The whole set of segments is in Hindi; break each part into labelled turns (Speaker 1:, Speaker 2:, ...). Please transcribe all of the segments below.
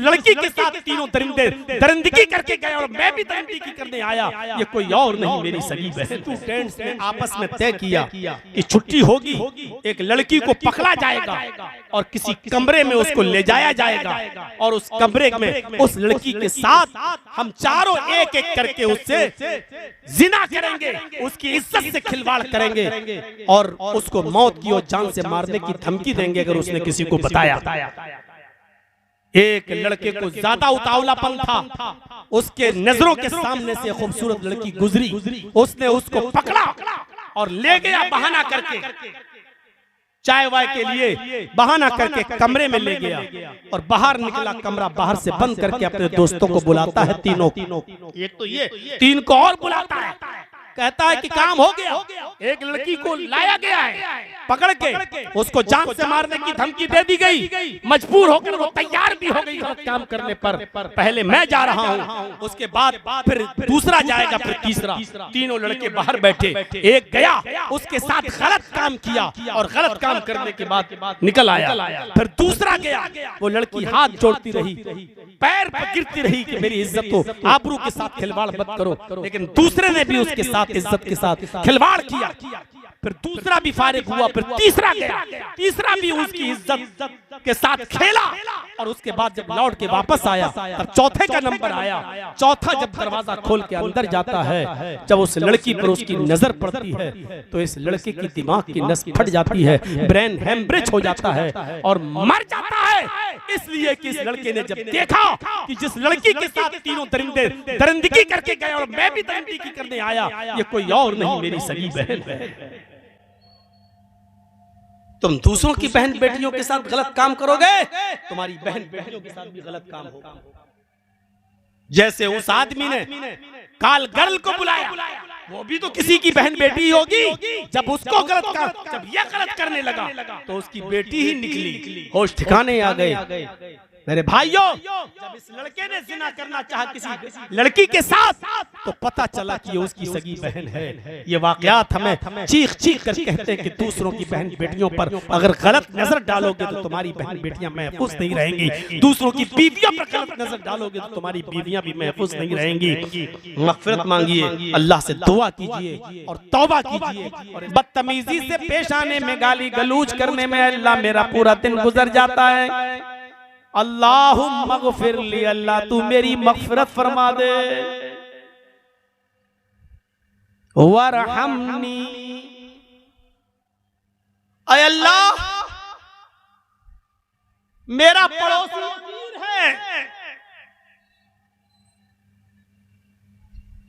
Speaker 1: लड़की के साथ तीनों दरिंदे दरिंदगी करके गए और मैं भी दरिंदगी करने आया, ये कोई और नहीं मेरी सगी बहन। स्टूडेंट्स ने आपस में तय किया कि छुट्टी होगी, एक लड़की को पकड़ा जाएगा और किसी कमरे में उसको ले जाया जाएगा और उस कमरे में उस लड़की के साथ हम चारों एक एक करके उससे जिना करेंगे, उसकी इज्जत से खिलवाड़ करेंगे और उसको मौत की और जान से मारने की धमकी देंगे अगर उसने किसी को बताया। एक लड़के को ज्यादा उतावलापन था, उसके नजरों के सामने से खूबसूरत लड़की गुजरी, उसने उसको पकड़ा और ले गया बहाना करके, चाय वाय के लिए बहाना करके कमरे में ले गया और बाहर निकला, कमरा बाहर से बंद करके अपने दोस्तों को बुलाता है, तीनों, एक तो ये तीन को और बुलाता है, कहता है कि काम हो गया, एक लड़की को लाया गया है, पकड़ के उसको जान से मारने की धमकी दे दी गई, मजबूर होकर वो तैयार भी हो गई गलत काम करने पर। पहले मैं जा रहा हूँ, उसके बाद फिर दूसरा जाएगा, फिर तीसरा। तीनों लड़के बाहर बैठे, एक गया उसके साथ गलत काम किया और गलत काम करने के बाद निकल आया, फिर दूसरा गया, वो लड़की हाथ जोड़ती रही, पैर पर गिरती रही कि मेरी इज्जत को आबरू के साथ खिलवाड़ मत करो, लेकिन दूसरे ने भी उसके साथ इज्जत के साथ खिलवाड़ किया, फिर दूसरा भी फारिग हुआ, फिर तीसरा गया, तीसरा भी उसकी इज्जत के साथ खेला और उसके बाद जब लौट के वापस आया तब चौथे का नंबर आया। चौथा जब दरवाजा खोल के अंदर जाता है, जब उस लड़की पर उसकी नजर पड़ती है तो इस लड़के की दिमाग की नस फट जाती है, ब्रेन हेमरेज हो जाता है और मर जाता है, इसलिए कि इस लड़के ने जब देखा कि जिस लड़की के साथ तीनों दरिंदे दरिंदगी करके गए और मैं भी दरिंदगी करने आया, ये कोई और नहीं मेरी सगी बहन है। तुम दूसरों की बहन बेटियों के साथ गलत काम करोगे, तुम्हारी बहन बेटियों के साथ भी गलत काम होगा। जैसे उस आदमी ने काल गर्ल को बुलाया, वो भी तो किसी की बहन बेटी होगी, जब उसको जब यह गलत करने लगा तो उसकी बेटी ही निकली, होश ठिकाने आ गए। मेरे भाइयों, जब इस लड़के ने जिना करना चाहा किसी लड़की के साथ तो पता चला कि ये उसकी सगी बहन है। ये वाकयात हमें चीख चीख कर कहते हैं कि दूसरों की बहन बेटियों पर अगर गलत नजर डालोगे तो तुम्हारी बहन बेटियां महफूज नहीं रहेंगी, दूसरों की बीवियों पर गलत नजर डालोगे तो तुम्हारी बीवियां भी महफूज नहीं रहेंगी। मग़फ़िरत मांगिए, अल्लाह से दुआ कीजिए और तौबा कीजिए। बदतमीजी से पेश आने में, गाली गलूज करने में अल्लाह मेरा पूरा दिन गुजर जाता है। अल्लाहुम्मा मग़फ़िर ली, अल्लाह तू मेरी मग़फ़िरत फरमा दे, वरहमनी, ऐ अल्लाह मेरा पड़ोसी अमीर है,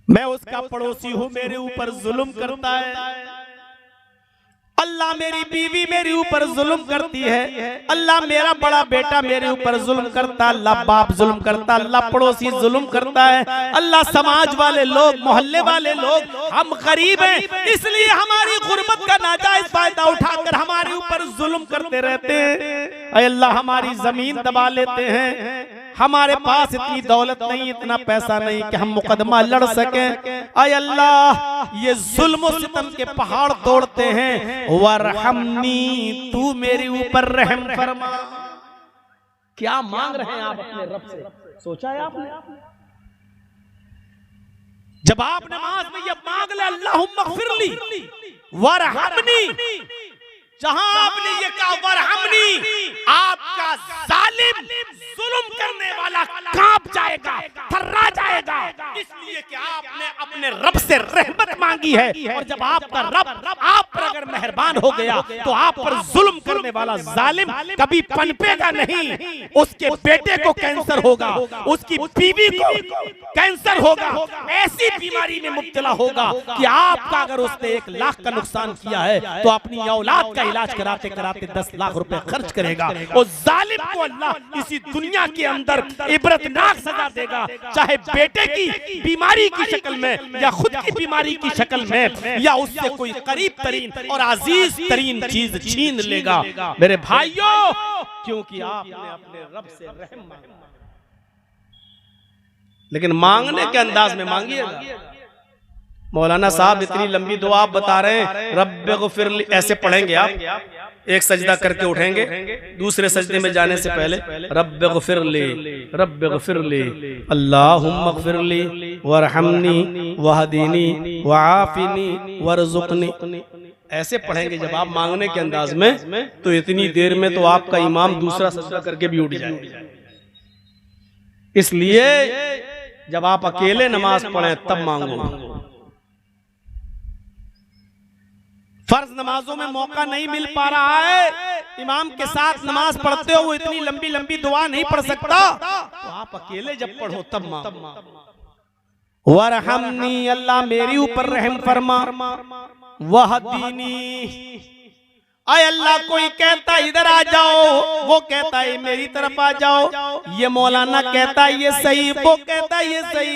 Speaker 1: मैं उसका पड़ोसी हूं, मेरे ऊपर जुल्म करता है, अल्लाह मेरी बीवी मेरे ऊपर जुल्म करती है, अल्लाह मेरा बड़ा बेटा मेरे ऊपर जुल्म करता है, अल्लाह बाप जुल्म करता है, अल्लाह पड़ोसी जुल्म करता है, अल्लाह समाज वाले लोग, मोहल्ले वाले लोग, हम गरीब हैं इसलिए हमारी गुर्बत का नाजायज फायदा उठाकर हमारे ऊपर जुल्म करते रहते हैं। ऐ अल्लाह हमारी जमीन दबा लेते हैं, हमारे पास इतनी दौलत नहीं, इतना पैसा नहीं कि हम मुकदमा लड़ सकें। ऐ अल्लाह ये जुल्म सितम के पहाड़ तोड़ते हैं, वरहमनी तू मेरे ऊपर रहम फरमा। क्या मांग रहे हैं आप अपने रब से, सोचा है आपने? जब आप नमाज में ये मांग ले अल्लाहुम्मा मग़फ़िरली वरहमनी, जहां आपने ये कहा वरहमनी, आपका जालिम जुल्म करने वाला कांप जाएगा, थर्रा जाएगा, इसलिए कि आपने अपने रब से रहमत मांगी है। और जब आपका रब आप पर अगर मेहरबान हो गया तो आप पर जुल्म करने वाला जालिम कभी पनपेगा नहीं। उसके बेटे को कैंसर होगा, उसकी बीवी को कैंसर होगा, ऐसी बीमारी में मुब्तला होगा कि आपका अगर उसने 1 लाख का नुकसान किया है तो अपनी औलाद का इलाज कराते कराते 10 लाख रुपए खर्च करेगा। और जालिम को अल्लाह इसी दुनिया के अंदर इबरतनाक सजा देगा, चाहे बेटे की बीमारी की शक्ल में या खुद की बीमारी की शक्ल में, या उससे कोई करीब तरीन और अजीज तरीन चीज छीन लेगा। मेरे भाइयों, क्योंकि आपने अपने रब से रहम मांगा, लेकिन मांगने के अंदाज में मांगिएगा। मौलाना साहब इतनी लंबी दुआ आप बता रहे हैं, रब्बिग़फ़िरली ऐसे पढ़ेंगे आप? एक सजदा करके उठेंगे, दूसरे सजदे में जाने से पहले रब्बिग़फिरली रब्बिग़फिरली अल्लाहुम्मग़फिरली वरहमनी वहदीनी वआफ़िनी वरज़ुक़नी, ऐसे पढ़ेंगे जब आप मांगने के अंदाज में, तो इतनी देर में तो आपका इमाम दूसरा सजदा करके भी उठ जाए। इसलिए जब आप अकेले नमाज पढ़ें तब मांगो। फर्ज नमाजों में मौका नहीं मिल पा रहा है, इमाम के साथ नमाज पढ़ते हो वो इतनी लंबी लंबी दुआ नहीं पढ़ सकता, तो आप अकेले जब पढ़ो तब मांगो। वरहमनी, अल्लाह मेरी ऊपर रहम फरमा, वहदीनी, आय अल्लाह कोई कहता इधर आ जाओ, वो कहता है मेरी तरफ आ जाओ, ये मौलाना कहता है ये सही, वो कहता है ये सही,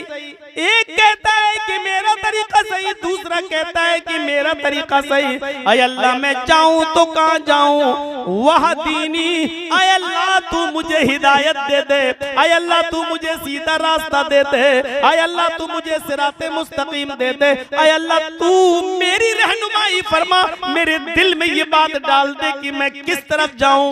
Speaker 1: एक कहता है कि मेरा तरीका सही, दूसरा कहता है कि मेरा तरीका सही। आय अल्लाह मैं जाऊं तो कहां जाऊं, वहदीनी, आय अल्लाह तू मुझे हिदायत दे दे, आय अल्लाह तू मुझे सीधा रास्ता दे दे, आय अल्लाह तू मुझे सिराते मुस्तकीम दे दे, आय अल्लाह तू मेरी रहनुमाई फरमा, मेरे दिल में ये बात डाल दे कि मैं किस तरफ जाऊं,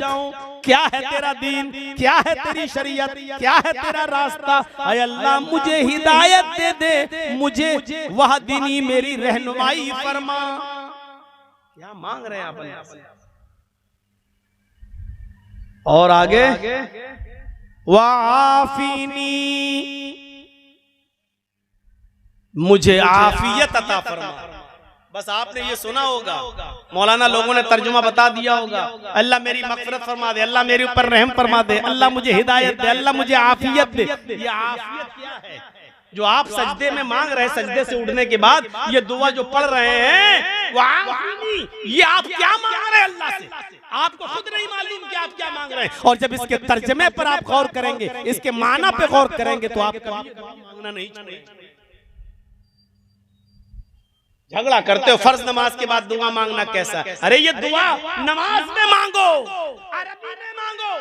Speaker 1: क्या है तेरा दीन, क्या है तेरी शरीयत, क्या है तेरा रास्ता। आय अल्लाह मुझे हिदायत दे दे, मुझे वह दीनी मेरी रहनुमाई फरमा। क्या मांग रहे हैं आप? और आगे वाफीनी, मुझे आफियत अता फरमा। बस आपने ये सुना होगा, मौलाना लोगों ने तर्जुमा बता दिया होगा, अल्लाह मेरी मग़फ़िरत फरमा दे, अल्लाह मेरे ऊपर रहम फरमा दे, अल्लाह मुझे हिदायत दे, अल्लाह मुझे आफियत दे। ये आफियत क्या है जो आप सजदे में मांग रहे हैं? सजदे से उठने के बाद ये दुआ जो पढ़ रहे हैं, ये आप क्या मांग रहे हैं अल्लाह से? आपको खुद नहीं मालूम कि आप क्या मांग रहे हैं। और जब इसके तर्जमे पर आप गौर करेंगे, इसके माना पे गौर करेंगे, तो आप कभी मांगना नहीं छोड़ेंगे। झगड़ा करते हो फर्ज नमाज के बाद दुआ मांगना कैसा? अरे ये दुआ नमाज में मांगो, अरबी में मांगो।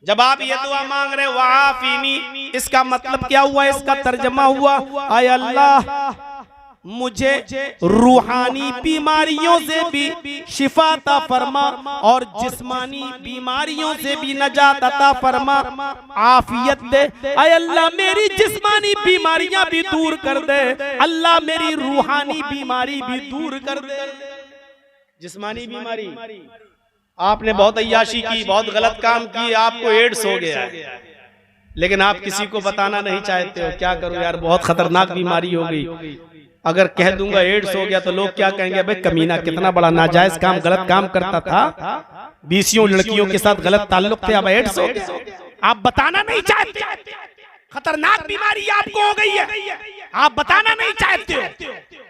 Speaker 1: जब आप ये दुआ मांग रहे वाफीनी, इसका मतलब क्या हुआ? इसका तर्जमा हुआ, आय अल्लाह मुझे रूहानी बीमारियों से भी शिफा अता फरमा और जिस्मानी बीमारियों से भी नजात अता फरमा, आफियत दे। आय अल्लाह मेरी जिस्मानी बीमारियां भी दूर कर दे, अल्लाह मेरी रूहानी बीमारी भी दूर कर दे। जिस्मानी बीमारी, आपने बहुत अय्याशी की, बहुत गलत काम की, आपको एड्स हो गया, लेकिन आप किसी को बताना नहीं चाहते हो। क्या करूं यार, बहुत खतरनाक बीमारी हो गई, अगर कह दूंगा एड्स हो गया तो लोग क्या कहेंगे? भाई कमीना कितना बड़ा नाजायज काम, गलत काम करता था, 20 लड़कियों के साथ गलत ताल्लुक थे, अब एड्स हो गया। आप बताना नहीं चाहते, खतरनाक बीमारी आपको हो गई है, आप बताना नहीं चाहते हो।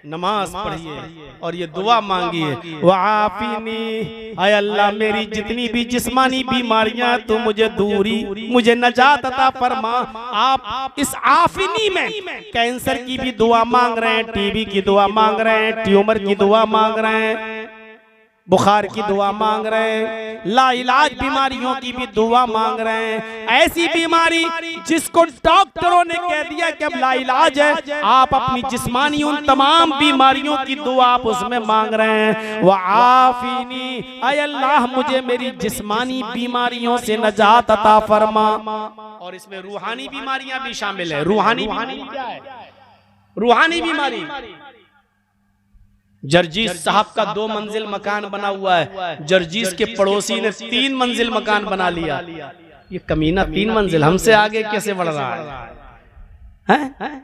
Speaker 1: नमाज पढ़िए और ये दुआ मांगिए, वाफीनी, आय अल्लाह मेरी जितनी भी जिस्मानी बीमारियां तो मुझे दूरी, मुझे नजात अता फरमा। आप इस आफीनी में कैंसर की भी दुआ मांग रहे हैं, टीबी की दुआ मांग रहे हैं, ट्यूमर की दुआ मांग रहे हैं, बुखार की दुआ मांग रहे हैं, लाइलाज बीमारियों की भी दुआ मांग रहे हैं। ऐसी बीमारी जिसको डॉक्टरों ने कह दिया कि अब लाइलाज है, आप अपनी जिस्मानी उन तमाम बीमारियों की दुआ आप उसमें मांग रहे हैं। वाफीनी, आय अल्लाह मुझे मेरी जिस्मानी बीमारियों से नजात अता फरमा। और इसमें रूहानी बीमारियां भी शामिल है। रूहानी बीमारी क्या है? रूहानी बीमारी, जर्जीस साहब का 2 मंजिल मकान बना हुआ है, जर्जीस के पड़ोसी ने 3 मंजिल मकान बना लिया। ये कमीना 3 मंजिल हमसे आगे कैसे बढ़ रहा है?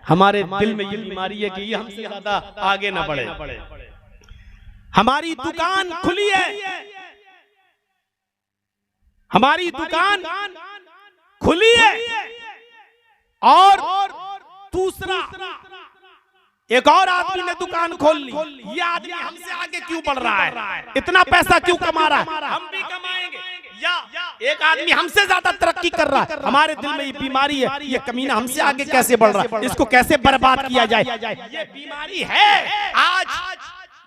Speaker 1: हमारे दिल में ये बीमारी है कि ये हमसे ज्यादा आगे ना बढ़े। हमारी दुकान खुली है, हमारी दुकान खुली है, और दूसरा एक और आदमी ने दुकान खोल ली। ये आदमी हमसे आगे क्यों बढ़ रहा है? इतना पैसा क्यों कमा रहा है? हम भी कमाएंगे। या एक आदमी हमसे ज्यादा तरक्की कर रहा है, हमारे दिल में ये बीमारी है, ये कमीना हमसे आगे कैसे बढ़ रहा है, इसको कैसे बर्बाद किया जाए। ये बीमारी है। आज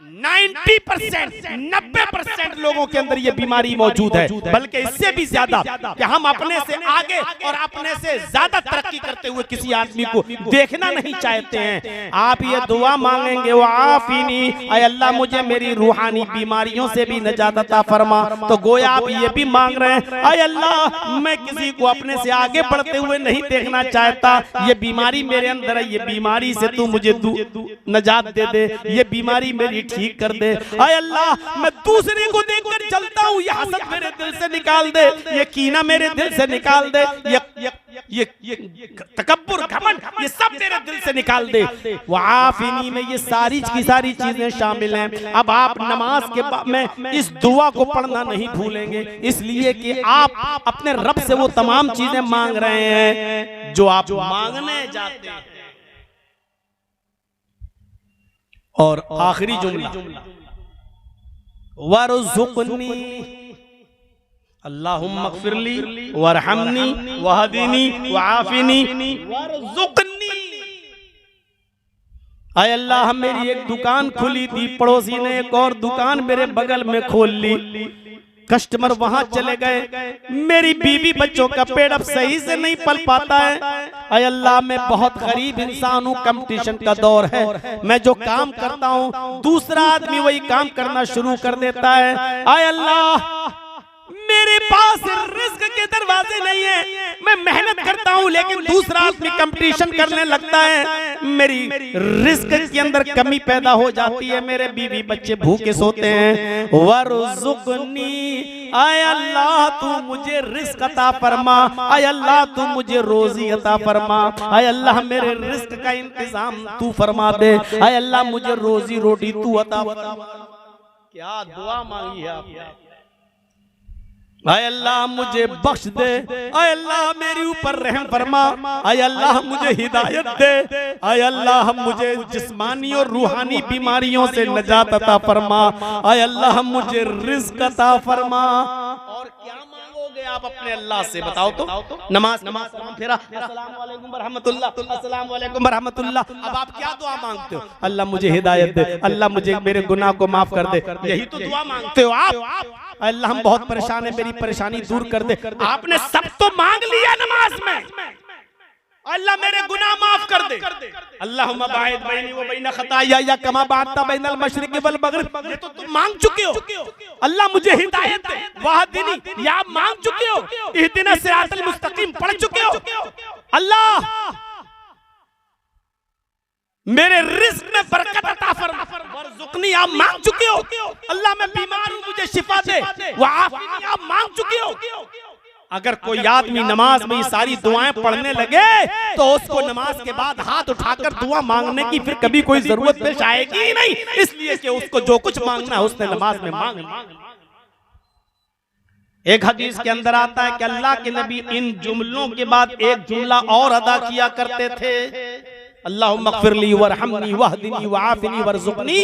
Speaker 1: 90%, 90% लोगों के अंदर ये बीमारी मौजूद है, बल्कि इससे भी ज्यादा कि हम अपने से आगे और अपने से ज्यादा तरक्की करते हुए किसी आदमी को देखना नहीं चाहते हैं। आप ये दुआ मांगेंगे, वो आफीनी, ऐ अल्लाह मुझे मेरी रूहानी बीमारियों से भी निजात अता फरमा, तो गोया आप ये भी मांग रहे हैं, ऐ अल्लाह मैं किसी को अपने से आगे बढ़ते हुए नहीं देखना चाहता, ये बीमारी मेरे अंदर है, ये बीमारी से तू मुझे निजात दे दे, ये बीमारी मेरी ठीक कर दे। आय अल्लाह मैं दूसरे को देखकर चलता हूँ, ये हसद मेरे दिल से निकाल दे, ये कीना मेरे दिल से निकाल दे, ये तकब्बुर घमंड ये सब मेरे दिल से निकाल दे। वाफिनी में ये सारी की सारी चीजें शामिल हैं। अब आप नमाज के बाद में इस दुआ को पढ़ना नहीं भूलेंगे, इसलिए कि आप अपने रब से वो तमाम चीजें मांग रहे हैं जो आप मांगने जाते हैं। और आखिरी जुमला, वरज़ुक़नी अल्लाहुम्मा अग़फ़िरली वरहमनी वहदीनी वआफ़िनी वरज़ुक़नी। आय अल्लाह मेरी एक दुकान खुली थी, पड़ोसी ने एक और दुकान मेरे बगल में खोल ली, कस्टमर वहां चले गए, मेरी बीवी बच्चों का पेट अब सही से नहीं पल पाता है। अय अल्लाह मैं बहुत गरीब इंसान हूँ, कंपटीशन का दौर है, मैं जो काम करता हूँ दूसरा आदमी वही काम करना शुरू कर देता है। अय अल्लाह मेरे पास रिस्क के दरवाजे नहीं है, मैं मेहनत करता हूँ लेकिन दूसरा आदमी कंपटीशन करने लगता है, मेरी रिस्क के अंदर कमी पैदा हो जाती है, मेरे बीवी बच्चे भूखे सोते हैं। वरज़ुक़नी आय अल्लाह तू मुझे रिस्क अता फरमा, आय अल्लाह तू मुझे रोजी अता फरमा, आय अल्लाह मेरे रिस्क का इंतजाम तू फरमा दे, आय अल्लाह मुझे रोजी रोटी तू अता फरमा। क्या दुआ मांगी है आपने? आय अल्लाह मुझे बख्श दे, आय अल्लाह मेरे ऊपर रहम फरमा, आय अल्लाह मुझे हिदायत दे, आय अल्लाह मुझे जिस्मानी और रूहानी बीमारियों से निजात अता फरमा, आय अल्लाह मुझे रिज़्क़ अता फरमा। और क्या मांगोगे आप अपने अल्लाह से बताओ तो? नमाज सलाम फेरा, अस्सलाम वालेकुम रहमतुल्लाह, अस्सलाम वालेकुम रहमतुल्लाह। अब आप क्या दुआ मांगते हो? अल्लाह मुझे हिदायत दे, अल्लाह मुझे मेरे गुनाह को माफ कर दे, यही तो दुआ मांगते हो आप। अल्लाह हम बहुत परेशान है, मेरी परेशानी दूर कर दे। आपने सब तो मांग लिया नमाज में, अल्लाह मेरे गुनाह माफ कर दे, अल्लाहुम्मा बाइद बैनी व बैन खताया कमा बाअता बैनल मशरिक़ि वल मग़रिब, ये तो तुम मांग चुके हो। अल्लाह मुझे हिदायत दे, वहदनी या मांग चुके हो, इहदिना सिरातल मुस्तकीम पढ़ चुके हो। अल्लाह मेरे रिस्क में बरकत अता फरमा, वरज़ुक़नी आप मांग चुके हो। अल्लाह मैं बीमार हूं मुझे शिफा दे, वआफ़िनी आप मांग चुके हो। अगर कोई आदमी नमाज में ये सारी दुआएं पढ़ने लगे तो उसको नमाज के बाद हाथ उठाकर दुआ मांगने की फिर कभी कोई जरूरत पेश आएगी ही नहीं, इसलिए कि उसको जो कुछ मांगना है उसने नमाज में मांगना। एक हदीस के अंदर आता है कि अल्लाह के नबी इन जुमलों के बाद एक जुमला और अदा किया करते थे, अल्लाहुम्मा अग़फ़िरली वरहमनी वहदनी वआफ़िनी वरज़ुक़नी।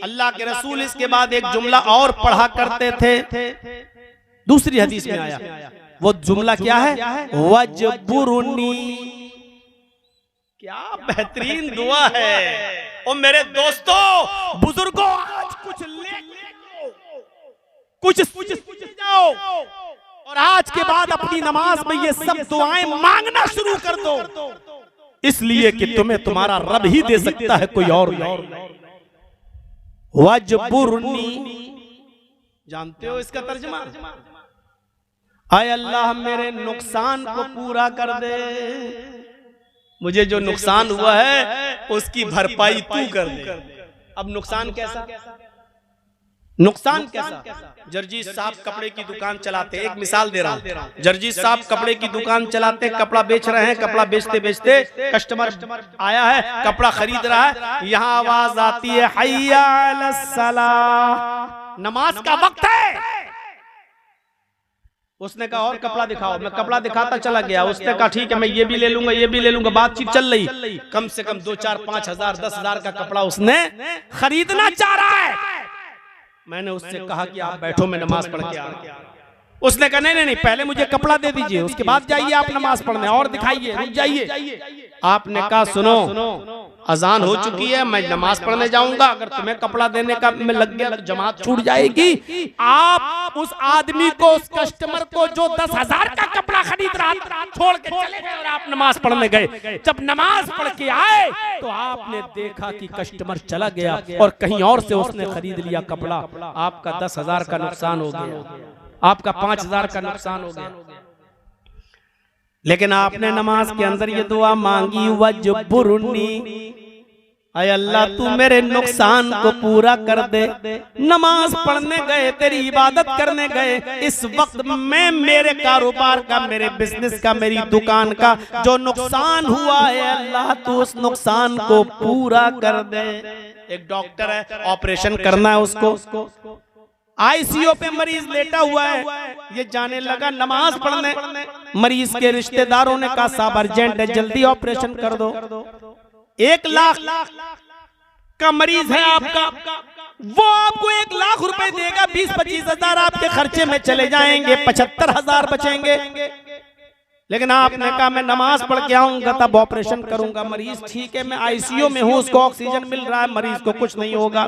Speaker 1: अल्लाह के रसूल इसके बाद एक जुमला और पढ़ा करते थे, दूसरी हदीस में आया, वो जुमला क्या है? वजबुरनी। क्या बेहतरीन दुआ है। और मेरे दोस्तों बुजुर्गों आज कुछ ले कुछ जाओ और आज के बाद अपनी नमाज में ये सब दुआएं मांगना शुरू कर दो, इसलिए कि तुम्हें तुम्हारा रब ही दे सकता है, कोई और नहीं। वजबुरनी जानते हो इसका तर्जुमा? आय अल्लाह मेरे नुकसान को पूरा कर दे, मुझे जो नुकसान हुआ है उसकी भरपाई तू कर दे। अब नुकसान कैसा? नुकसान कैसा? जर्जीस साहब कपड़े की दुकान चलाते, एक मिसाल दे रहा हूं, जर्जीस साहब कपड़े की दुकान चलाते, कपड़ा बेच रहे हैं, कपड़ा बेचते बेचते कस्टमर आया है, कपड़ा खरीद रहा है, यहाँ आवाज आती है हय्या अलस सलाह, नमाज का वक्त है। उसने कहा और कपड़ा दिखाओ, मैं कपड़ा दिखाता चला गया, उसने कहा ठीक है मैं ये भी ले लूंगा ये भी ले लूंगा, बातचीत चल रही, कम से कम 2, 4, 5 हजार 10 हजार का कपड़ा उसने खरीदना चाह रहा है। मैंने उससे कहा कि आप बैठो मैं नमाज पढ़ के आ रहा हूं। उसने कहा नहीं नहीं पहले मुझे कपड़ा दे दीजिए, उसके बाद जाइए आप नमाज पढ़ने, और दिखाइए, रुक जाइए। आपने कहा सुनो अजान हो चुकी है, मैं नमाज पढ़ने जाऊंगा, अगर तुम्हें कपड़ा देने का में लग गया तो जमात छूट जाएगी। आप उस आदमी को, उस कस्टमर को जो 10,000 का कपड़ा खरीद रहा था छोड़ के चले गए और आप नमाज पढ़ने गए। जब नमाज पढ़ के आए तो आपने देखा कि कस्टमर चला गया और कहीं और से उसने खरीद लिया कपड़ा। आपका 10,000 का नुकसान हो गया, आपका 5,000 का नुकसान हो गया। लेकिन आपने नमाज के अंदर ये दुआ मांगी, वजबुरनी, अय अल्लाह तू मेरे नुकसान को पूरा कर दे। नमाज पढ़ने गए, तेरी इबादत करने गए, इस वक्त में मेरे कारोबार का, मेरे बिजनेस का, मेरी दुकान का जो नुकसान हुआ है अल्लाह तू उस नुकसान को पूरा कर दे। एक डॉक्टर है, ऑपरेशन करना है उसको, आईसीयू पे मरीज लेटा हुआ है, ये जाने लगा नमाज पढ़ने। मरीज के रिश्तेदारों ने कहा साहब अर्जेंट है, जल्दी ऑपरेशन कर दो। 1 लाख का मरीज है आपका, वो आपको 1 लाख रुपए देगा, 20-25 हजार आपके खर्चे में चले जाएंगे, 75,000 बचेंगे। लेकिन आपने कहा मैं नमाज पढ़ के आऊंगा तब ऑपरेशन करूंगा। मरीज ठीक है, मैं आईसीयू में हूं, उसको ऑक्सीजन मिल रहा है, मरीज को कुछ नहीं होगा।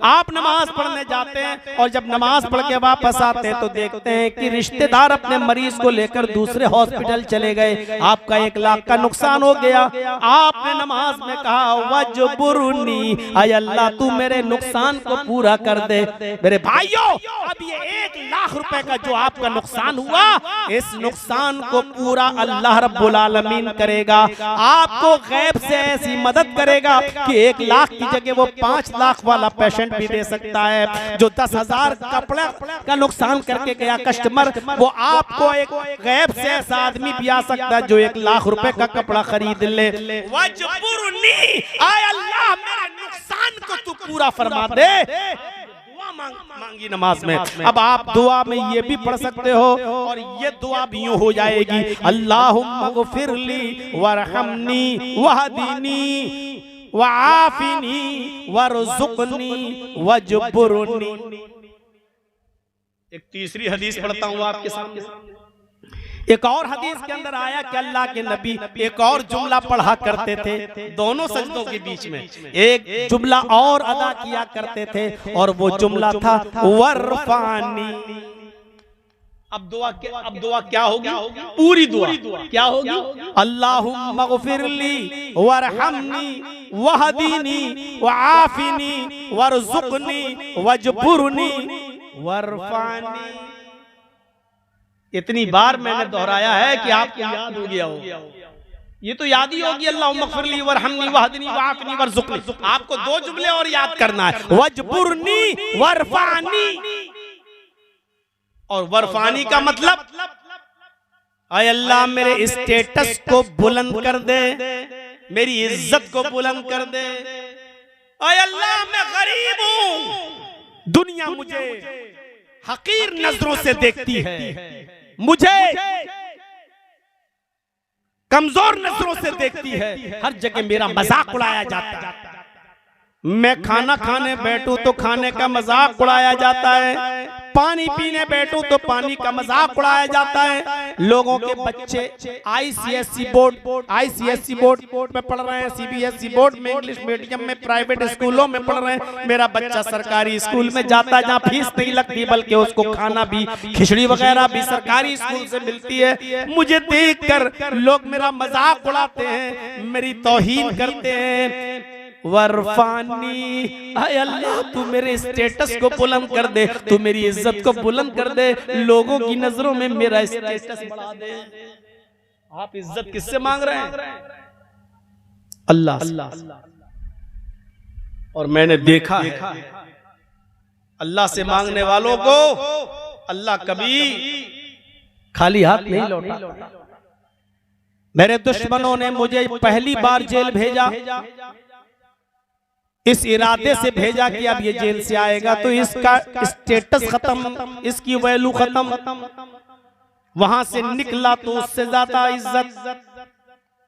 Speaker 1: आप नमाज पढ़ने जाते हैं और जब नमाज पढ़ के वापस आते हैं तो देखते हैं कि रिश्तेदार अपने मरीज को लेकर दूसरे हॉस्पिटल चले गए। आपका 1 लाख का नुकसान हो गया। आपने नमाज में कहा वजबुरनी, अय अल्लाह तू मेरे नुकसान को पूरा कर दे। मेरे भाइयों, अब ये 1 लाख रुपए का जो आपका नुकसान हुआ, इस नुकसान को पूरा अल्लाह रब्बुल आलमीन करेगा। आपको गैब से ऐसी मदद करेगा कि 1 लाख की जगह वो 5 लाख वाला पेशेंट भी दे सकता है। जो 10,000 कपड़ा का नुकसान करके गया कस्टमर, वो आपको एक गैब से ऐसा आदमी भी आ सकता है जो 1 लाख रुपए का कपड़ा खरीद ले। वजबुरनी, आय अल्लाह मेरे नुकसान को तू पूरा फरमा दे। मांगी नमाज में। अब आप दुआ में ये भी पढ़ सकते हो और ये दुआ भी यूं हो जाएगी, अल्लाहुम्मा गफिरली वरहमनी वहदीनी वआफिनी वरजुकनी वजबुरनी। एक तीसरी हदीस पढ़ता हूँ आपके सामने। एक और हदीस के अंदर आया कि अल्लाह के नबी एक और जुमला पढ़ा करते थे दोनों सजदों के बीच में, एक जुमला और अदा किया करते थे और वो जुमला था वरफानी। अब दुआ क्या होगी? पूरी दुआ क्या होगी? अल्लाहुम्मा गफिरली वरहमनी वहदीनी वआफिनी वरजुकनी वजबुरनी वरफानी। इतनी बार मैंने दोहराया है कि आपको याद हो गया हो। ये तो याद ही होगी, अल्लाहुम्मा गफिरली वरहमनी वहदनी वआफिनी वरजुकनी। आपको 2 जुमले और याद करना है, वजबुरनी वरफानी। और वरफानी का मतलब, आय अल्लाह मेरे स्टेटस को बुलंद कर दे, मेरी इज्जत को बुलंद कर दे। आय अल्लाह मैं गरीब हूं, दुनिया मुझे हकीर नजरों से देखती है, मुझे कमजोर नजरों से देखती है, हर जगह मेरा मजाक उड़ाया जाता है। मैं खाना खाने बैठूं तो खाने का मजाक उड़ाया जाता है, पानी पीने बैठूं तो पानी का मजाक उड़ाया जाता है। लोगों के बच्चे आईसीएसई बोर्ड में पढ़ रहे हैं, सीबीएसई बोर्ड में, इंग्लिश मीडियम में, प्राइवेट स्कूलों में पढ़ रहे हैं। मेरा बच्चा सरकारी स्कूल में जाता है जहाँ फीस नहीं लगती, बल्कि उसको खाना भी, खिचड़ी वगैरह भी सरकारी स्कूल से मिलती है। मुझे देखकर लोग मेरा मजाक उड़ाते हैं, मेरी तौहीन करते हैं। वरफानी, आय अल्लाह तू मेरे स्टेटस को बुलंद कर दे, तू मेरी इज्जत को बुलंद कर दे, लोगों की नजरों में मेरा स्टेटस बढ़ा दे। आप इज्जत किससे मांग रहे हैं? अल्लाह। और मैंने देखा है अल्लाह से मांगने वालों को अल्लाह कभी खाली हाथ नहीं लौटा। मेरे दुश्मनों ने मुझे पहली बार जेल भेजा, इस इरादे से भेजा कि अब ये जेल से आएगा तो इसका स्टेटस खत्म, इसकी वैल्यू खत्म। वहां से निकला तो उससे ज्यादा इज्जत।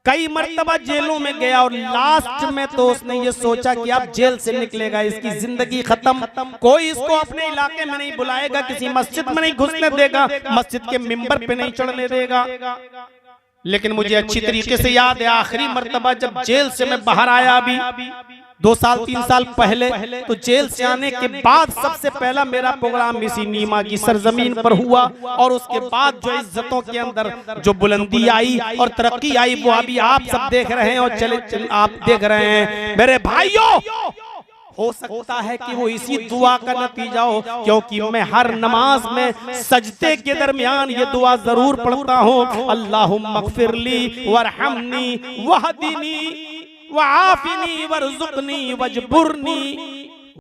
Speaker 1: कई मर्तबा जेलों में गया और लास्ट में तो उसने ये सोचा कि अब जेल से निकलेगा, इसकी जिंदगी खत्म, कोई इसको अपने इलाके में नहीं बुलाएगा, किसी मस्जिद में नहीं घुसने देगा, मस्जिद के मिंबर पे नहीं चढ़ने देगा। लेकिन मुझे अच्छी तरीके से याद है आखिरी मर्तबा जब जेल से मैं बाहर आया, अभी 2 साल 3 साल पहले, तो जेल से आने के बाद सबसे पहला मेरा प्रोग्राम इसी नीमा की सरजमीन पर हुआ। और उसके बाद जो इज्जतों के अंदर जो बुलंदी आई और तरक्की आई वो अभी आप सब देख रहे हैं और चले आप देख रहे हैं। मेरे भाइयों, हो सकता है कि वो इसी दुआ का नतीजा हो, क्योंकि मैं हर नमाज में सजदे के दरमियान ये दुआ जरूर पढ़ता हूँ, अल्लाहुम्मा अग़फ़िरली वरहमनी वहदिनी वआफ़िनी वरज़ुक़नी वजबुरनी